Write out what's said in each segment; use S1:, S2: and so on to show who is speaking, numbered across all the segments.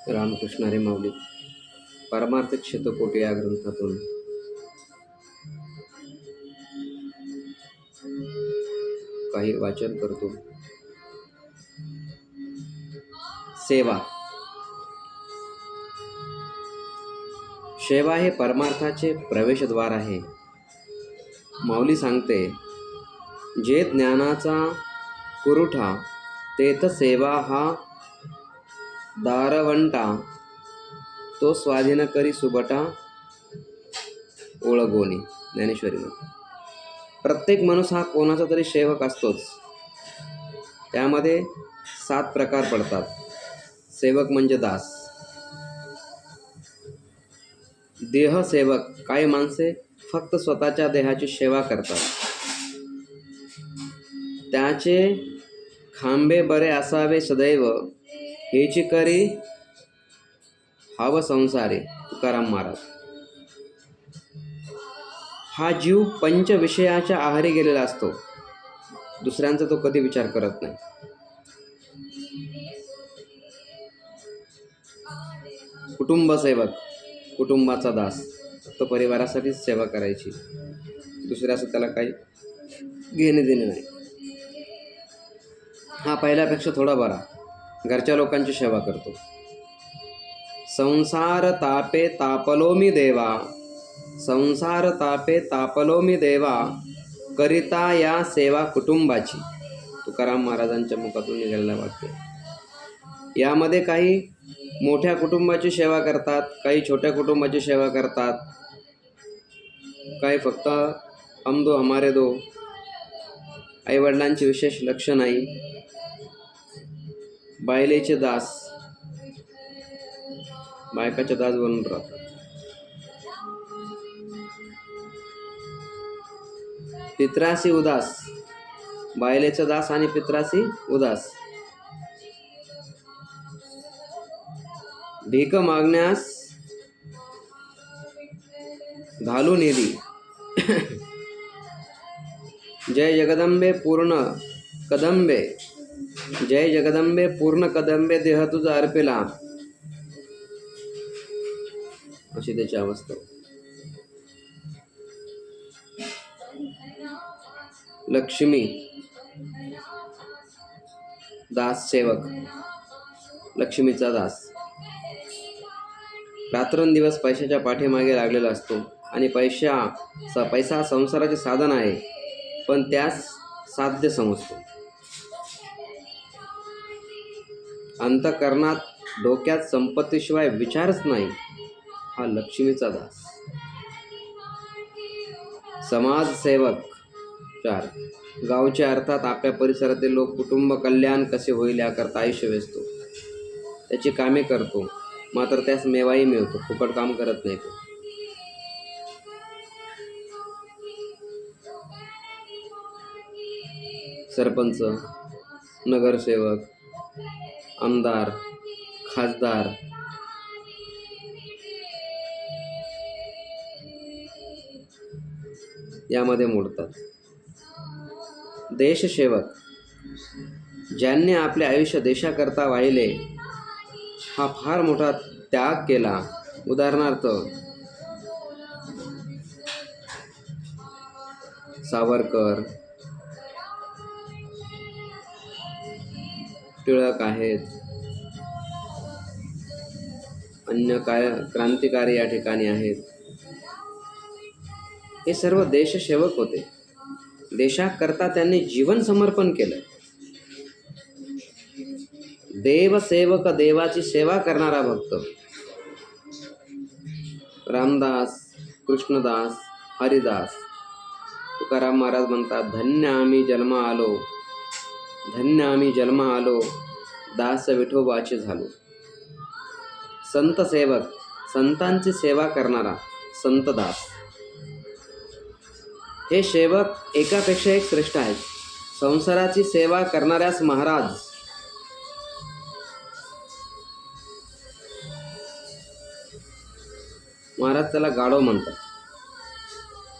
S1: रामकृष्ण हरी माऊली परमार्थ शतकोटी या ग्रंथातून काही वाचन करतो. सेवा. सेवा हे परमार्थाचे प्रवेशद्वार आहे. माऊली सांगते, जे ज्ञानाचा कुरुठा तेथ सेवा हा दारवंटा, तो स्वाधीन करी सुबटा ओळगोनी. ज्ञानेश्वरीमध्ये प्रत्येक माणूस हा कोणाचा तरी सेवक असतोच. त्यामध्ये 7 प्रकार पडतात. सेवक म्हणजे दास. देह सेवक. काही माणसे फक्त स्वतःच्या देहाची सेवा करतात. त्याचे खांबे बरे असावे सदैव, हेची करी हव संसारे. तुकाराम महाराज. हा जीव पंच विषयाच्या आहारी गेलेला असतो. दुसऱ्यांचा तो कधी विचार करत नाही. कुटुंब सेवक. कुटुंबाचा दास. तो परिवारासाठीच सेवा करायची, दुसऱ्याचं त्याला काही घेणे देणे नाही. हा पहिल्यापेक्षा थोडा बरा. घरच्या लोकांची सेवा करतो. संसार तापे तापलो मी देवा, संसार तापे तापलो मी देवा, करिता या सेवा कुटुंबाची. तुकाराम महाराजांच्या मुखातून निघालेलं वाक्य. यामध्ये काही मोठ्या कुटुंबाची सेवा करतात, काही छोट्या कुटुंबाची सेवा करतात, काही फक्त हम दो हमारे दो. आईवडिलांचे विशेष लक्ष नाही. बायलेचे दास, बायकाचे दास बनून राहतात. पित्रासी उदास. बायलेचा दास आणि पित्रासी उदास. भीक मागण्यास घालू निधी. जय जगदंबे पूर्ण कदंबे, जय जगदंबे पूर्ण कदंबे, देह तुझा अर्पिला. अशी त्याची अवस्था. लक्ष्मी. दास सेवक. लक्ष्मीचा दास. रात्रंदिवस पैशाच्या पाठीमागे लागलेला असतो आणि पैसा संसाराचे साधन आहे, पण त्यास साध्य समजतो. अंतःकरणात डोक्यात संपत्तीशिवाय विचारच नाही. हा लक्ष्मीचा दास. समाजसेवक. 4. गावचे अर्थात आपल्या परिसरातील लोक कुटुंब कल्याण कसे होईल याकरता आयुष्य वेचतो. त्याची कामे करतो, मात्र त्यास मेवाही मिळतो. फुकट काम करत नाही तो. सरपंच, नगरसेवक, आमदार, खासदार, यामध्ये मोडतात. देशसेवक. ज्यांनी आपले आयुष्य देशाकरता वाहिले, हा फार मोठा त्याग केला. उदाहरणार्थ सावरकर, टिळक आहेत, अन्य क्रांतिकारी या ठिकाणी आहेत. हे सर्व देशसेवक होते. देशाकरता त्यांनी जीवन समर्पण केलं. देवसेवक. देवाची सेवा करणारा भक्त. रामदास, कृष्णदास, हरिदास. तुकाराम महाराज म्हणतात, धन्य आम्ही जन्मा आलो, धन्य आम्ही जन्मा आलो, दास विठोबाचे झालो. संत सेवक. संतांची सेवा करणारा संतदास. हे सेवक एकापेक्षा एक श्रेष्ठ आहेत. संसाराची सेवा करणाऱ्यास महाराज, महाराज त्याला गाढव म्हणतात.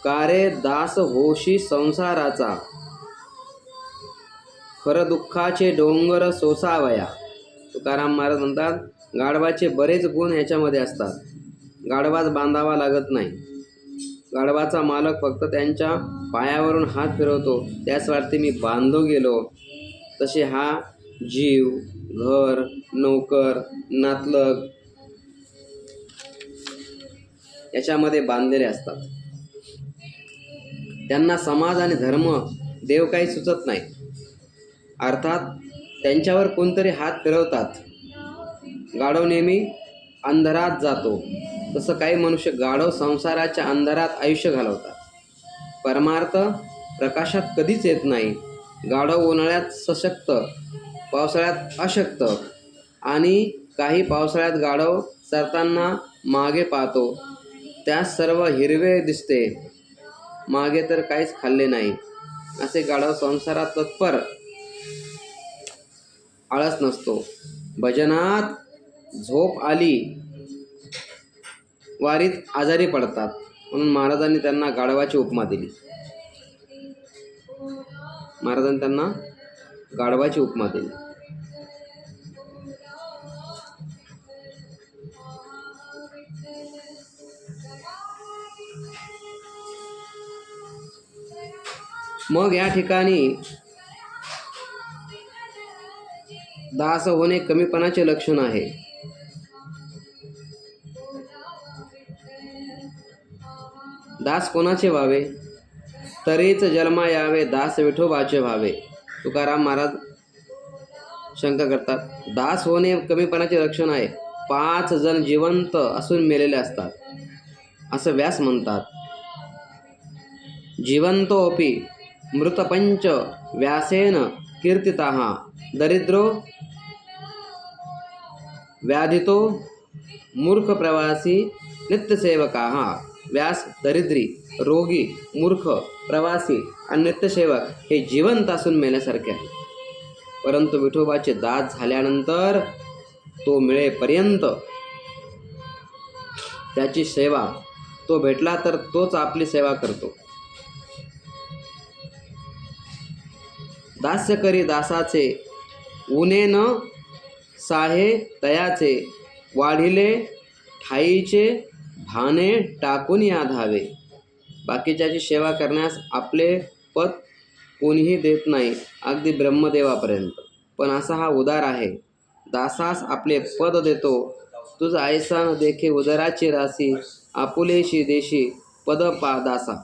S1: का रे दास होशी संसाराचा, खर दुःखाचे डोंगर सोसावया. तुकाराम महाराज म्हणतात, गाढवाचे बरेच गुण याच्यामध्ये असतात. गाढवाच बांधावा लागत नाही. गाढवाचा मालक फक्त त्यांच्या पायावरून हात फिरवतो, त्याच वाटते मी बांधलो गेलो. तसे हा जीव, घर, नोकर, नातलग याच्यामध्ये बांधलेले असतात. त्यांना समाज आणि धर्म, देव काही सुचत नाही. अर्थात त्यांच्यावर कोणतरी हात फिरवतात. गाढव नेहमी अंधारात जातो. तसं काही मनुष्य गाढव संसाराच्या अंधारात आयुष्य घालवतात. परमार्थ प्रकाशात कधीच येत नाही. गाढव उन्हाळ्यात सशक्त, पावसाळ्यात अशक्त आणि काही पावसाळ्यात गाढव सरताना मागे पाहतो. त्यास सर्व हिरवे दिसते, मागे तर काहीच खाल्ले नाही. असे गाढव संसारात तत्पर, आळस नसतो. भजनात झोप आली, वारीत आजारी पडतात. म्हणून महाराजांनी त्यांना गाढवाची उपमा दिली. महाराजांनी त्यांना गाढवाची उपमा दिली. मग या ठिकाणी दास होणे कमीपणाचे लक्षण आहे. दास कोणाचे व्हावे? तरीच जन्मा यावे, दास विठोबाचे व्हावे. तुकाराम महाराज शंका करतात. दास होणे कमीपणाचे लक्षण आहे. 5 जण जिवंत असून मेलेले असतात, असं व्यास म्हणतात. जिवंतोपि मृतपंच व्यासेन कीर्तिताः, दरिद्रो व्याधितो मूर्ख प्रवासी नित्यसेवकाः. व्यास दरिद्री, रोगी, मूर्ख, प्रवासी आणि नित्यसेवक हे जिवंत असून मेल्यासारखे आहे. परंतु विठोबाचे दास झाल्यानंतर तो मिळेपर्यंत त्याची सेवा, तो भेटला तर तोच आपली सेवा करतो. दास्य करी दासाचे, ऊने न साहे तयाचे, वाढिले ठाईचे भाने टाकून या धावे. बाकीच्याची सेवा करण्यास आपले पद कोणीही देत नाही, अगदी ब्रह्मदेवापर्यंत. पण असा हा उदार आहे. दासास आपले पद देतो. तुझ ऐसा न देखे उदराची राशी, आपुलेशी देशी पद पा दासा.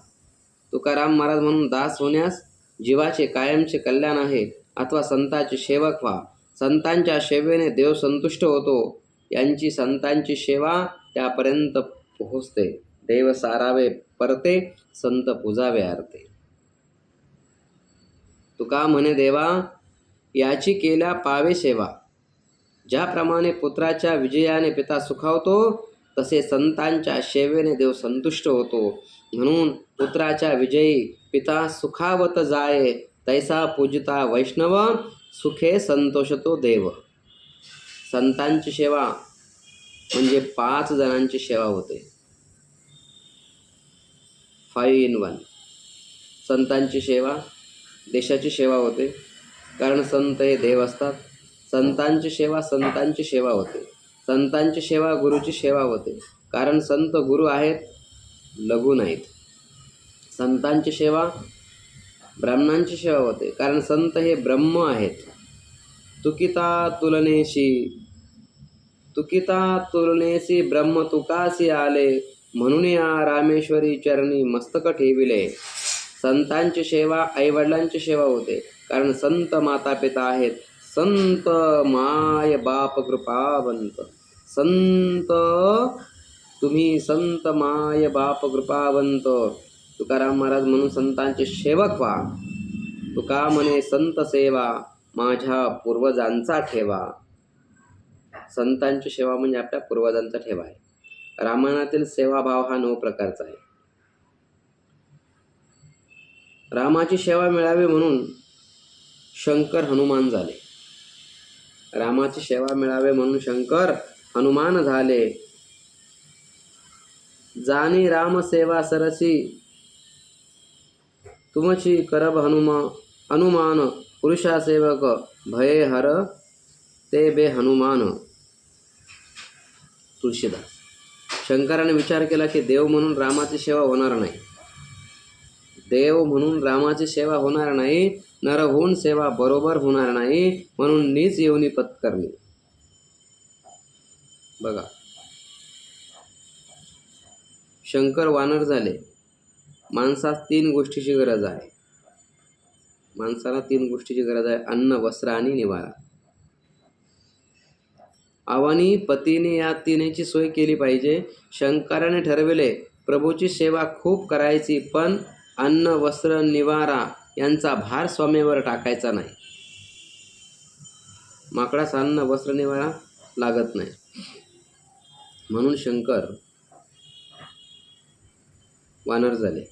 S1: तुकाराम महाराज म्हणून दास होण्यास जीवाचे कायमचे कल्याण आहे. अथवा संतांचे सेवक व्हा. संतांच्या सेवेने देव संतुष्ट होतो. यांची संतांची सेवा त्यापर्यंत पोहोचते. देव सारावे परते, संत पूजावे आरते. तुका म्हणे देवा, याची केल्या पावे सेवा. ज्याप्रमाणे पुत्राच्या विजयाने पिता सुखावतो, तसे संतांच्या सेवेने देव संतुष्ट होतो. म्हणून पुत्राच्या विजयी पिता सुखावत जाये, तैसा पूजिता वैष्णव सुखे संतोषतो देव. संतांची सेवा म्हणजे 5 जणांची सेवा होते. 5 in 1. संतांची सेवा, देशाची सेवा होते, कारण संत हे देव असतात. संतांची सेवा, संतांची सेवा होते. संतांची सेवा, गुरुची सेवा होते, कारण संत गुरु आहेत, लघु नाहीत. संतांची सेवा, ब्राह्मणांची सेवा होते, कारण संत हे ब्रह्म आहेत. तुकिता तुलनेसी ब्रह्म तुकासी आले, म्हणून या रामेश्वरी चरणी मस्तक ठेविले. संतांची सेवा, आईवडिलांची सेवा होते, कारण संत माता पिता आहेत. संत माय बाप कृपावंत. संत तुम्ही संत माय बाप कृपावंत. तुकाराम महाराज म्हणून संतांचे सेवक व्हा. तुका म्हणे संत सेवा, माझ्या पूर्वजांचा ठेवा. संतांची सेवा म्हणजे आपल्या पूर्वजांचा ठेवा आहे. रामायणातील सेवाभाव हा 9 प्रकारचा आहे. रामाची सेवा मिळावी म्हणून शंकर हनुमान झाले. रामाची सेवा मिळावे म्हणून शंकर हनुमान झाले. जानी राम सेवा सरसी, तुमची करब हनुमान पुरुषा सेवक भये हर ते बे हनुमान तुळशीदास. शंकराने विचार केला की देव म्हणून रामाची सेवा होणार नाही. देव म्हणून रामाची सेवा होणार नाही, नर होऊन सेवा बरोबर होणार नाही, म्हणून नीच येऊनी पत्करली. बघा, शंकर वानर झाले. माणसास 3 गोष्टीची गरज आहे. माणसाला 3 गोष्टीची गरज आहे: अन्न, वस्त्र आणि निवारा. आवानी पतीने या तिन्हीची सोय केली पाहिजे. शंकराने ठरविले प्रभूची सेवा खूप करायची, पण अन्न, वस्त्र, निवारा यांचा भार स्वामीवर टाकायचा नाही. माकडास अन्न, वस्त्र, निवारा लागत नाही. म्हणून शंकर वानर झाले.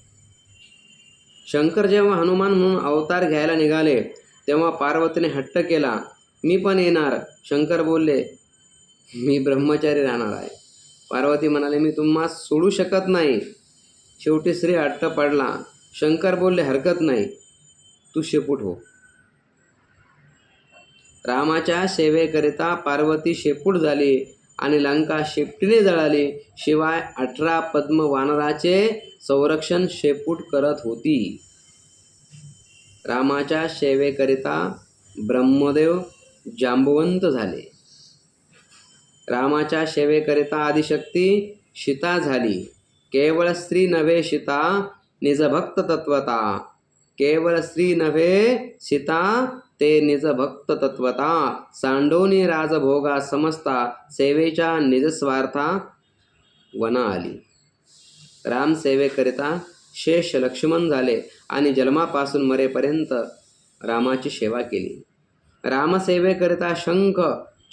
S1: शंकर जेव्हा हनुमान म्हणून अवतार घ्यायला निघाले तेव्हा पार्वतीने हट्ट केला, मी पण येणार. शंकर बोलले, मी ब्रह्मचारी राहणार आहे. पार्वती म्हणाले, मी तुम्हाला सोडू शकत नाही. शेवटी श्री हट्ट पडला. शंकर बोलले, हरकत नाही, तू शेपूट हो. रामाच्या सेवेकरिता पार्वती शेपूट झाली आणि लंका शेपटीने जळाली. शिवाय 18 पद्म वानराचे संरक्षण शेपूट करत होती. रामाच्या सेवेकरिता ब्रह्मदेव जांबुवंत झाले. रामाच्या सेवेकरिता आदिशक्ती सीता झाली. केवळ स्त्री नव्हे सीता, निजभक्त तत्वता. केवळ स्त्री नव्हे सीता, ते निजभक्त तत्वता. सांडोनी राजभोगा समजता, सेवेच्या निजस्वार्था वना आली. राम सेवेकरिता शेष लक्ष्मण झाले आणि जन्मापासून मरेपर्यंत रामाची सेवा केली. रामसेवेकरिता शंख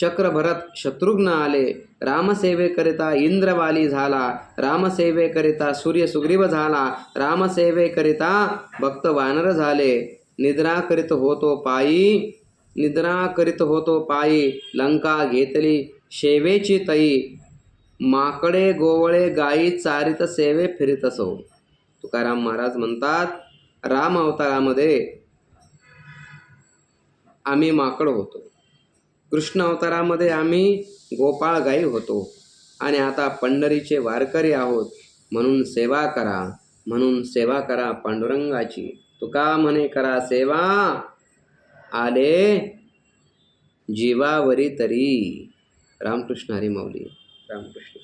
S1: चक्र भरत शत्रुघ्न आले. रामसेवेकरिता इंद्रवाली झाला. रामसेवेकरिता सूर्य सुग्रीव झाला. रामसेवेकरिता भक्त वानर झाले. निद्रा करीत होतो पायी, लंका घेतली शेवेची तई. माकडे गोवळे गायी चारित सेवे फिरित असो. तुकाराम महाराज म्हणतात, राम अवतारामध्ये आम्ही माकड होतो, कृष्ण अवतारामध्ये आम्ही गोपाळ गाई होतो, आणि आता पंढरीचे वारकरी आहोत. म्हणून सेवा करा पांडुरंगाची. तुका म्हणे करा सेवा, आले जीवावरी तरी. रामकृष्ण हरी माऊली. रामकृष्ण.